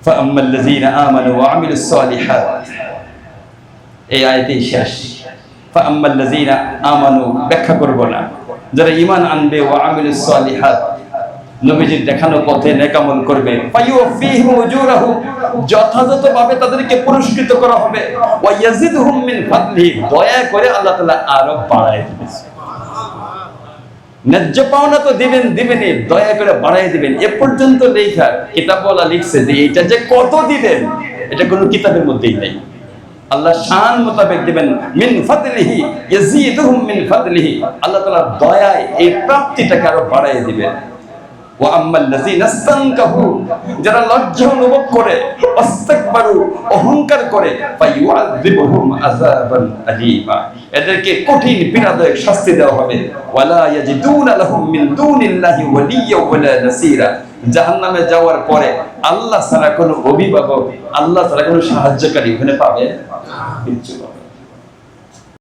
ফাআম্মাল্লাযীনা আমানু ওয়া আমিলুস সালিহাত, এই আয়াতেই শেষ। ফাআম্মাল্লাযীনা আমানু ব্যাখ্যা করব না, যারা ঈমান আনবে, ওয়া আমিলুস সালিহাত নবীজির দেখানো পথে নেক আমল করবে, ফায়ুফিহিম উজুরাহুম যথাযথভাবে তাদেরকে পুরস্কৃত করা হবে, ওয়া ইয়াজিদুহুম মিন ফাদলিহি দয়া করে আল্লাহ তাআলা আরো বাড়ায় দিবেন। ন্যায্য পাওনা তো দিবেনই, দয়া করে বাড়াই দিবেন। এ পর্যন্ত লেখা কিতাবওয়ালা লিখছে যে এটা যে কত দিবেন এটা কোনো কিতাবের মধ্যেই নেই। আল্লাহ শান মোতাবেক দিবেন, মিন ফাদলিহি ইয়াজিদুহুম মিন ফাদলিহি, আল্লাহ তাআলার দয়ায় এই প্রাপ্তিটাকে আরো বাড়াই দিবেন। ওয়া আম্মাল্লাযীনা ইসতানকাহু যারা লজ্জা অনুভব করে, ইস্তাকবারু অহংকার করে, ফায়ুআযিবুহুম আযাবান আলীমা এদেরকে কঠিন পীড়াদায়ক শাস্তি দেওয়া হবে। ওয়ালা ইয়াজিদুনা লাহুম মিন দুনিল্লাহি ওয়ালিয়্যা ওয়ালা নাসীরা জাহান্নামে যাওয়ার পরে আল্লাহ ছাড়া কোনো অভিভাবক, আল্লাহ ছাড়া কোনো সাহায্যকারী ওখানে পাবে কিচ্ছু পাবে না।